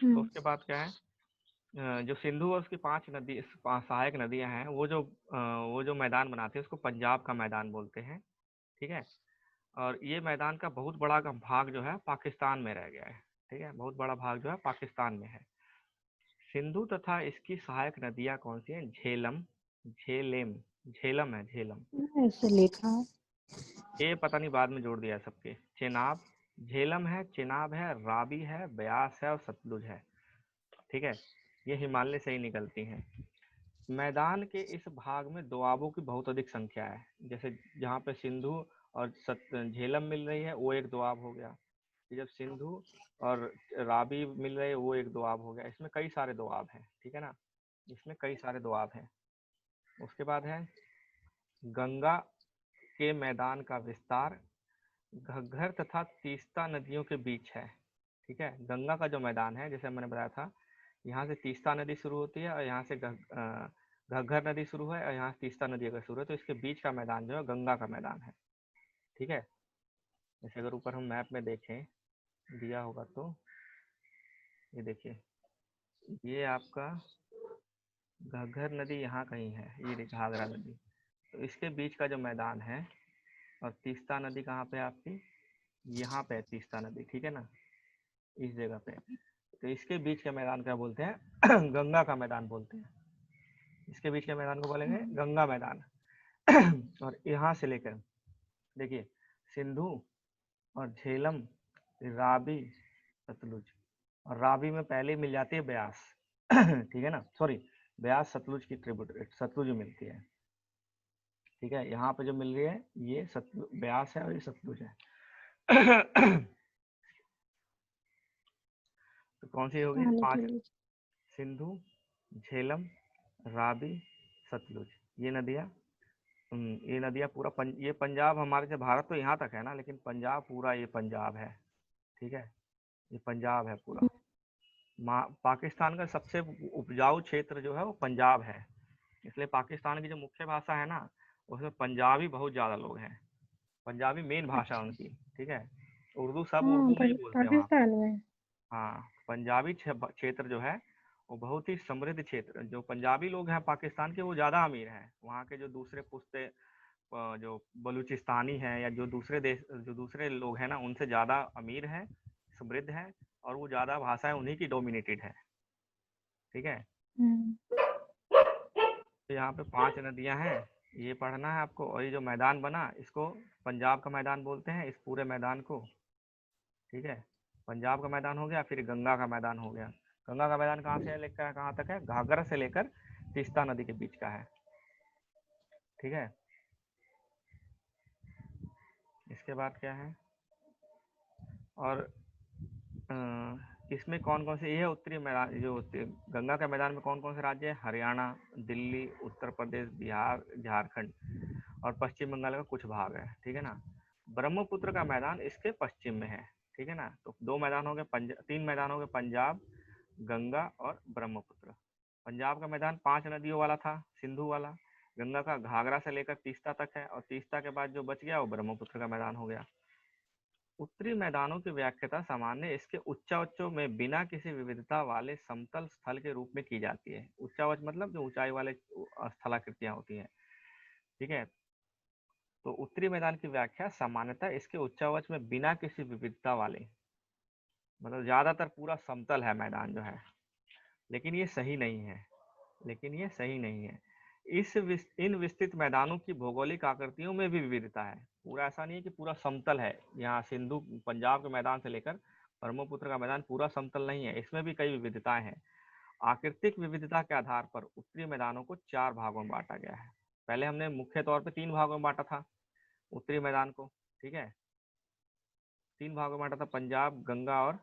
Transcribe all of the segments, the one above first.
तो उसके बाद क्या है, जो सिंधु और उसकी 5 नदी, सहायक नदियां हैं, वो जो मैदान बनाते हैं उसको पंजाब का मैदान बोलते हैं। ठीक है। और ये मैदान का बहुत बड़ा का भाग जो है पाकिस्तान में रह गया है। ठीक है, बहुत बड़ा भाग जो है पाकिस्तान में है। सिंधु तथा इसकी सहायक नदियां कौन सी हैं? झेलम, झेलेम, झेलम है, झेलम। ऐसे लिखा है। ये पता नहीं बाद में जोड़ दिया है सबके। चेनाब, झेलम है, चेनाब है, रावी है, ब्यास है और सतलुज है। ठीक है, ये हिमालय से ही निकलती हैं। मैदान के इस भाग में दोआबों की बहुत अधिक संख्या है। जैसे जहाँ पे सिंधु और झेलम मिल रही है वो एक दोआब हो गया। जब सिंधु और रावी मिल रहे हैं वो एक दोआब हो गया। इसमें कई सारे दोआब हैं। ठीक है ना, इसमें कई सारे दोआब हैं। उसके बाद है गंगा के मैदान का विस्तार घग्घर तथा तीस्ता नदियों के बीच है। ठीक है, गंगा का जो मैदान है, जैसे मैंने बताया था, यहाँ से तीस्ता नदी शुरू होती है और यहाँ से घग्घर नदी शुरू है और यहाँ से तीस्ता नदी अगर शुरू है, तो इसके बीच का मैदान जो है गंगा का मैदान है। ठीक है, जैसे अगर ऊपर हम मैप में देखें, दिया होगा तो ये देखिए, ये आपका घग्घर नदी यहाँ कहीं है, ये देखिए घाघरा नदी, तो इसके बीच का जो मैदान है। और तीस्ता नदी कहाँ पे है आपकी? यहाँ पे है तीस्ता नदी। ठीक है ना, इस जगह पे। तो इसके बीच के मैदान क्या बोलते हैं? गंगा का मैदान बोलते हैं। इसके बीच के मैदान को बोलेंगे गंगा मैदान। और यहाँ से लेकर देखिए, सिंधु और झेलम, रावी, सतलुज, और रावी में पहले मिल जाती है ब्यास। ठीक है ना, सॉरी, ब्यास सतलुज की ट्रिब्यूटरी, सतलुज में मिलती है। ठीक है, यहाँ पे जो मिल रही है ये सतलुज, ब्यास है और ये सतलुज है। तो कौन सी होगी? पानी के 5, लिए। सिंधु, झेलम, रावी, सतलुज, ये नदियाँ। ये नदियाँ पूरा ये पंजाब हमारे से, भारत तो यहाँ तक है ना, लेकिन पंजाब पूरा ये पंजाब है। ठीक है, ये पंजाब है पूरा। पाकिस्तान का सबसे उपजाऊ क्षेत्र जो है वो पंजाब है। इसलिए पाकिस्तान की जो मुख्य भाषा है ना, उसमें पंजाबी बहुत ज़्यादा लोग हैं। पंजाबी मेन भाषा है अच्छा। उनकी। ठीक है, उर्दू सब हाँ, उर्दू नहीं बोलते वहाँ पे। पाकिस्तान में। हाँ, पंजाबी क्षेत्र जो है वो बहुत ही समृद्ध क्षेत्र। जो पंजाबी लोग हैं पाकिस्तान के वो ज़्यादा अमीर हैं। वहाँ के जो दूसरे पुश्ते, जो बलूचिस्तानी हैं या जो दूसरे देश, जो दूसरे लोग हैं ना, उनसे ज़्यादा अमीर हैं, समृद्ध हैं, और वो ज़्यादा भाषाएं उन्हीं की डोमिनेटेड है। ठीक है, तो यहाँ पे 5 नदियाँ हैं, ये पढ़ना है आपको। और ये जो मैदान बना इसको पंजाब का मैदान बोलते हैं, इस पूरे मैदान को। ठीक है, पंजाब का मैदान हो गया, फिर गंगा का मैदान हो गया। गंगा का मैदान कहाँ से लेकर कहाँ तक है? घाघरा से लेकर तीस्ता नदी के बीच का है। ठीक है, इसके बाद क्या है, और इसमें कौन कौन से, ये है उत्तरी मैदान, जो गंगा के मैदान में कौन कौन से राज्य है? हरियाणा, दिल्ली, उत्तर प्रदेश, बिहार, झारखंड और पश्चिम बंगाल का कुछ भाग है। ठीक है ना, ब्रह्मपुत्र का मैदान इसके पश्चिम में है। ठीक है ना, तो 2 मैदान हो गए, 3 मैदान हो गए, पंजाब, गंगा और ब्रह्मपुत्र। पंजाब का मैदान 5 नदियों वाला था, सिंधु वाला। गंगा का घाघरा से लेकर तीस्ता तक है, और तीस्ता के बाद जो बच गया वो ब्रह्मपुत्र का मैदान हो गया। उत्तरी मैदानों की व्याख्या सामान्य इसके उच्चावचों में बिना किसी विविधता वाले समतल स्थल के रूप में की जाती है। उच्चावच मतलब जो ऊंचाई वाले स्थलाकृतियां होती हैं। ठीक है, तो उत्तरी मैदान की व्याख्या सामान्यतः इसके उच्चावच में बिना किसी विविधता वाले, मतलब ज्यादातर पूरा समतल है मैदान जो है। लेकिन ये सही नहीं है, लेकिन ये सही नहीं है। इन विस्तृत मैदानों की भौगोलिक आकृतियों में भी विविधता है। पूरा ऐसा नहीं है कि पूरा समतल है। यहाँ सिंधु, पंजाब के मैदान से लेकर ब्रह्मपुत्र का मैदान पूरा समतल नहीं है, इसमें भी कई विविधताएं हैं। आकृतिक विविधता के आधार पर उत्तरी मैदानों को 4 भागों में बांटा गया है। पहले हमने मुख्य तौर पर 3 भागों में बांटा था उत्तरी मैदान को। ठीक है, 3 भागों में बांटा था, पंजाब, गंगा और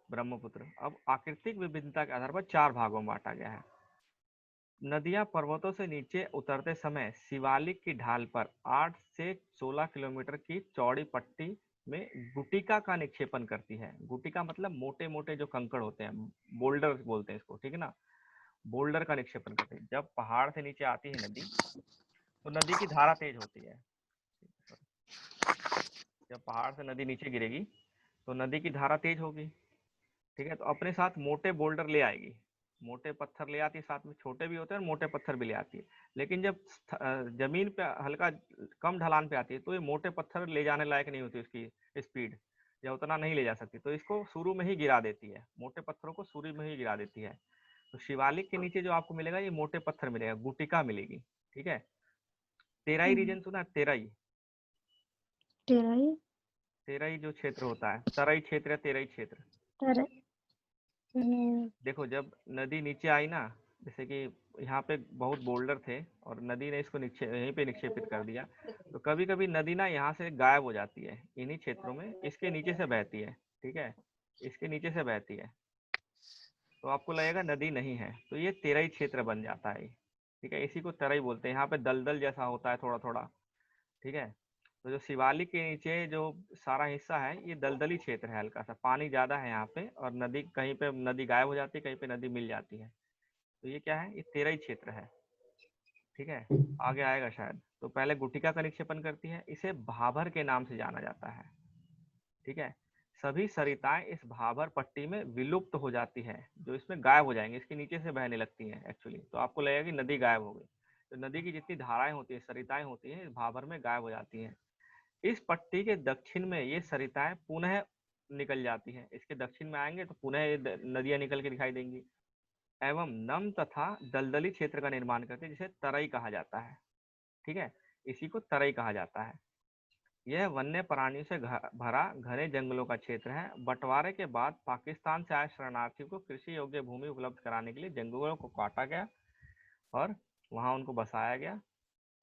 ब्रह्मपुत्र। अब आकृतिक विभिन्नता के आधार पर 4 भागों में बांटा गया है। नदियां पर्वतों से नीचे उतरते समय शिवालिक की ढाल पर 8 से 16 किलोमीटर की चौड़ी पट्टी में गुटिका का निक्षेपण करती है। गुटिका मतलब मोटे मोटे जो कंकड़ होते हैं, बोल्डर बोलते हैं इसको। ठीक है ना, बोल्डर का निक्षेपण करती है। जब पहाड़ से नीचे आती है नदी, तो नदी की धारा तेज होती है। जब पहाड़ से नदी नीचे गिरेगी तो नदी की धारा तेज होगी। ठीक है, तो अपने साथ मोटे बोल्डर ले आएगी, मोटे पत्थर ले आती है, साथ में छोटे भी होते हैं और मोटे पत्थर भी ले आती है। लेकिन जब जमीन पे हल्का कम ढलान पे आती है तो ये मोटे पत्थर ले जाने लायक नहीं होती, उसकी स्पीड या उतना नहीं ले जा सकती, तो इसको शुरू में ही गिरा देती है, मोटे पत्थरों को शुरू में ही गिरा देती है। तो शिवालिक के नीचे जो आपको मिलेगा ये मोटे पत्थर मिलेगा, गुटिका मिलेगी। ठीक है, तेराई रीजन सुना है? तेराई, तेराई, तेराई जो क्षेत्र होता है, तराई क्षेत्र या तेराई क्षेत्र। तेराई, देखो जब नदी नीचे आई ना, जैसे कि यहाँ पे बहुत बोल्डर थे और नदी ने इसको यहीं पे निक्षेपित कर दिया, तो कभी कभी नदी ना यहाँ से गायब हो जाती है इन्हीं क्षेत्रों में, इसके नीचे से बहती है। ठीक है, इसके नीचे से बहती है, तो आपको लगेगा नदी नहीं है, तो ये तेराई क्षेत्र बन जाता है। ठीक है, इसी को तराई बोलते हैं। यहाँ पे दलदल जैसा होता है थोड़ा थोड़ा। ठीक है, तो जो शिवालिक के नीचे जो सारा हिस्सा है ये दलदली क्षेत्र है, हल्का सा पानी ज्यादा है यहाँ पे, और नदी कहीं पे नदी गायब हो जाती है, कहीं पे नदी मिल जाती है, तो ये क्या है, ये तेराई क्षेत्र है। ठीक है, आगे आएगा शायद। तो पहले गुटिका का निक्षेपण करती है, इसे भाभर के नाम से जाना जाता है। ठीक है, सभी सरिताएं इस भाभर पट्टी में विलुप्त हो जाती है, जो इसमें गायब हो जाएंगे, इसके नीचे से बहने लगती हैं एक्चुअली, तो आपको लगेगा कि नदी गायब हो गई। तो नदी की जितनी धाराएं होती है, सरिताएं होती हैं, इस भाभर में गायब हो जाती हैं। इस पट्टी के दक्षिण में ये सरिताएं पुनः निकल जाती हैं, इसके दक्षिण में आएंगे तो पुनः ये नदियां निकल के दिखाई देंगी, एवं नम तथा दलदली क्षेत्र का निर्माण करते हैं, जिसे तराई कहा जाता है। ठीक है, इसी को तराई कहा जाता है। यह वन्य प्राणियों से भरा घने जंगलों का क्षेत्र है। बंटवारे के बाद पाकिस्तान से आए शरणार्थियों को कृषि योग्य भूमि उपलब्ध कराने के लिए जंगलों को काटा गया और वहां उनको बसाया गया।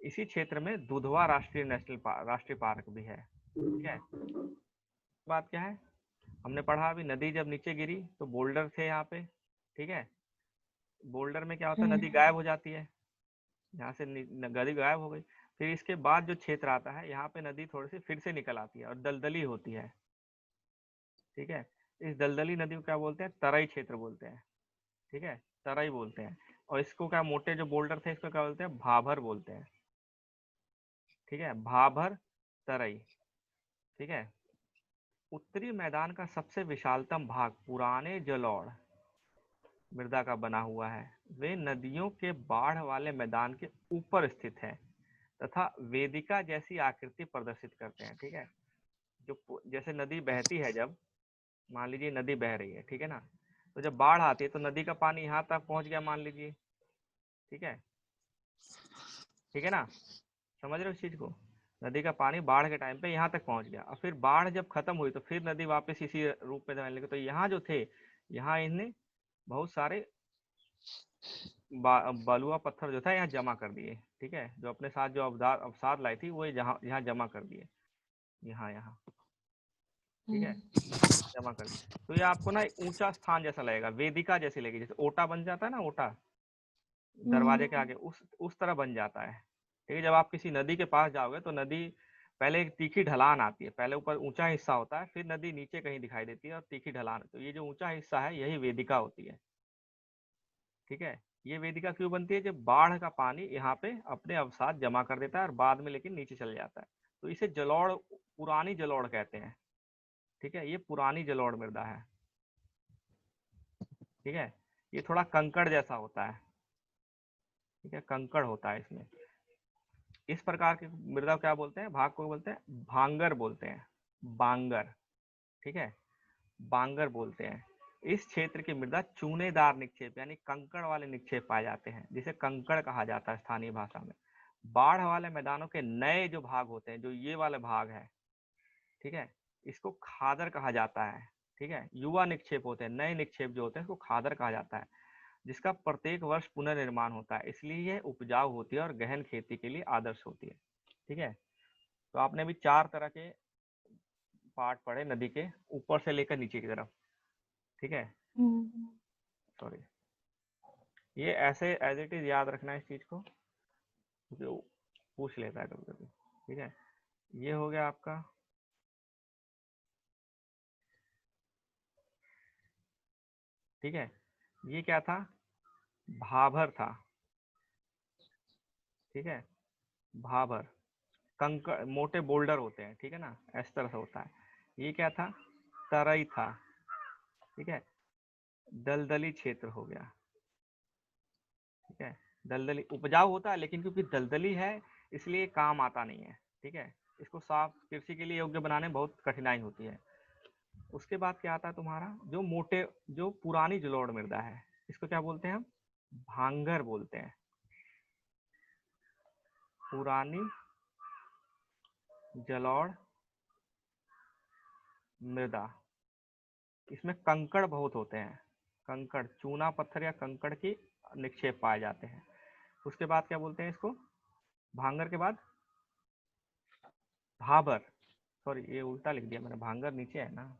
इसी क्षेत्र में दुधवा राष्ट्रीय पार्क भी है। ठीक है, बात क्या है, हमने पढ़ा अभी, नदी जब नीचे गिरी तो बोल्डर थे यहाँ पे। ठीक है, बोल्डर में क्या होता है, नदी गायब हो जाती है, यहाँ से नदी गायब हो गई, फिर इसके बाद जो क्षेत्र आता है यहाँ पे नदी थोड़ी सी फिर से निकल आती है और दलदली होती है। ठीक है, इस दलदली नदी को क्या बोलते हैं, तराई क्षेत्र बोलते हैं। ठीक है, तराई बोलते हैं। और इसको क्या, मोटे जो बोल्डर थे इसको क्या बोलते हैं, भाभर बोलते हैं। ठीक है, भाभर, तराई। ठीक है, उत्तरी मैदान का सबसे विशालतम भाग पुराने जलौढ़ मृदा का बना हुआ है। वे नदियों के बाढ़ वाले मैदान के ऊपर स्थित है तथा वेदिका जैसी आकृति प्रदर्शित करते हैं। ठीक है, जो जैसे नदी बहती है, जब मान लीजिए नदी बह रही है, ठीक है ना, तो जब बाढ़ आती है तो नदी का पानी यहाँ तक पहुंच गया मान लीजिए। ठीक है, ठीक है ना, समझ रहे हो इस चीज को, नदी का पानी बाढ़ के टाइम पे यहाँ तक पहुंच गया, और फिर बाढ़ जब खत्म हुई तो फिर नदी वापस इसी रूप में बहने लगी। तो यहाँ जो थे, यहाँ इन्हें बहुत सारे बलुआ पत्थर जो था यहाँ जमा कर दिए। ठीक है, जो अपने साथ जो अवसाद लाई थी वो यहाँ जमा कर दिए, यहाँ यहाँ। ठीक है, जमा कर दिए, तो ये आपको ना एक ऊंचा स्थान जैसा लगेगा, वेदिका जैसी लगेगी, जैसे ओटा बन जाता है ना, ओटा दरवाजे के आगे, उस तरह बन जाता है। ठीक है, जब आप किसी नदी के पास जाओगे तो नदी पहले एक तीखी ढलान आती है, पहले ऊपर ऊंचा हिस्सा होता है, फिर नदी नीचे कहीं दिखाई देती है और तीखी ढलान, तो ये जो ऊंचा हिस्सा है यही वेदिका होती है। ठीक है, ये वेदिका क्यों बनती है, जब बाढ़ का पानी यहाँ पे अपने अवसाद जमा कर देता है और बाद में लेकिन नीचे चल जाता है, तो इसे जलौढ़, पुरानी जलौढ़ कहते हैं। ठीक है, ये पुरानी जलौढ़ मृदा है। ठीक है, ये थोड़ा कंकड़ जैसा होता है। ठीक है, कंकड़ होता है इसमें। इस प्रकार के मृदा क्या बोलते हैं, भाग को बोलते हैं भांगर बोलते हैं, बांगर। ठीक है, बांगर बोलते हैं। इस क्षेत्र की मृदा चूनेदार निक्षेप यानी कंकड़ वाले निक्षेप पाए जाते हैं, जिसे कंकड़ कहा जाता है स्थानीय भाषा में। बाढ़ वाले मैदानों के नए जो भाग होते हैं, जो ये वाले भाग है, ठीक है, इसको खादर कहा जाता है। ठीक है, युवा निक्षेप होते हैं, नए निक्षेप जो होते हैं इसको खादर कहा जाता है, जिसका प्रत्येक वर्ष पुनर्निर्माण होता है, इसलिए यह उपजाऊ होती है और गहन खेती के लिए आदर्श होती है। ठीक है, तो आपने अभी 4 तरह के पार्ट पढ़े नदी के, ऊपर से लेकर नीचे की तरफ। ठीक है, सॉरी, ये ऐसे एज इट इज याद रखना है इस चीज को, जो पूछ लेता है कभी कभी। ठीक है, ये हो गया आपका। ठीक है, ये क्या था, भाभर था। ठीक है, भाभर, कंकड़ मोटे बोल्डर होते हैं, ठीक है ना, इस तरह से होता है। ये क्या था, तराई था। ठीक है, दलदली क्षेत्र हो गया। ठीक है, दलदली उपजाऊ होता है लेकिन क्योंकि दलदली है इसलिए काम आता नहीं है। ठीक है, इसको साफ कृषि के लिए योग्य बनाने में बहुत कठिनाई होती है। उसके बाद क्या आता है तुम्हारा, जो पुरानी जलोढ़ मृदा है इसको क्या बोलते हैं हम, भांगर बोलते हैं। पुरानी जलोढ़ मृदा, इसमें कंकड़ बहुत होते हैं, कंकड़, चूना पत्थर या कंकड़ की निक्षेप पाए जाते हैं। उसके बाद क्या बोलते हैं इसको, भांगर के बाद भाबर, सॉरी ये उल्टा लिख दिया मैंने, भांगर नीचे है ना,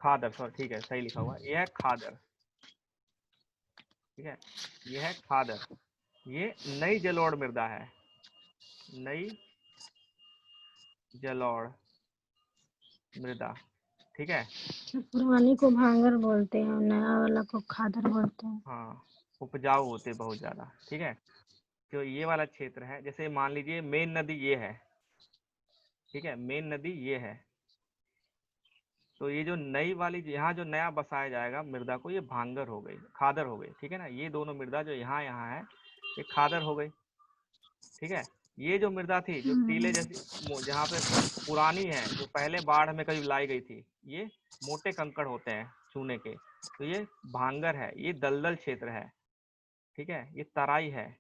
खादर, सॉरी ठीक है सही लिखा हुआ, यह है खादर। ठीक है, यह है खादर, ये नई जलोढ़ मृदा है, नई जलोढ़ मृदा। ठीक है, पुरानी को भांगर बोलते हैं और नया वाला को खादर बोलते हैं। हाँ, उपजाऊ होते बहुत ज्यादा। ठीक है, जो ये वाला क्षेत्र है, जैसे मान लीजिए मेन नदी ये है, ठीक है, मेन नदी ये है, तो ये जो नई वाली यहाँ जो नया बसाया जाएगा मृदा को, ये भांगर हो गई, खादर हो गई। ठीक है ना, ये दोनों मृदा जो यहाँ यहाँ है ये खादर हो गई। ठीक है, ये जो मृदा थी जो टीले जैसी, जहाँ पे पुरानी है, जो पहले बाढ़ में कभी लाई गई थी, ये मोटे कंकड़ होते हैं चूने के, तो ये भांगर है, ये दलदल क्षेत्र है। ठीक है, ये तराई है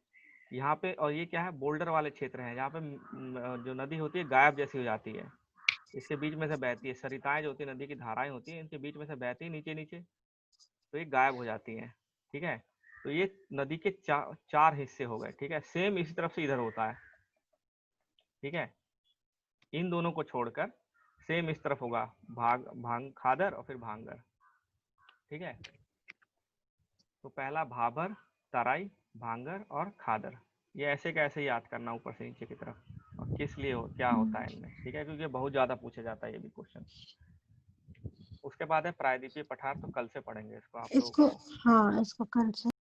यहाँ पे, और ये क्या है, बोल्डर वाले क्षेत्र है जहाँ पे जो नदी होती है गायब जैसी हो जाती है, इसके बीच में से बहती है, सरिताएं जो होती है, नदी की धाराएं होती है, इनके बीच में से बहती है नीचे नीचे, तो ये गायब हो जाती हैं। ठीक है, तो ये नदी के चार हिस्से हो गए। ठीक है, सेम इसी तरफ से इधर होता है। ठीक है, इन दोनों को छोड़कर सेम इस तरफ होगा, भांग खादर और फिर भांगर। ठीक है, तो पहला भाबर, तराई, भांगर और खादर, ये ऐसे कैसे याद करना ऊपर से नीचे की तरफ, और किस लिए क्या होता है इनमें। ठीक है, क्योंकि बहुत ज्यादा पूछा जाता है ये भी क्वेश्चन। उसके बाद है प्रायद्वीपीय पठार, तो कल से पढ़ेंगे इसको आप लोग इसको को। हाँ, इसको कल से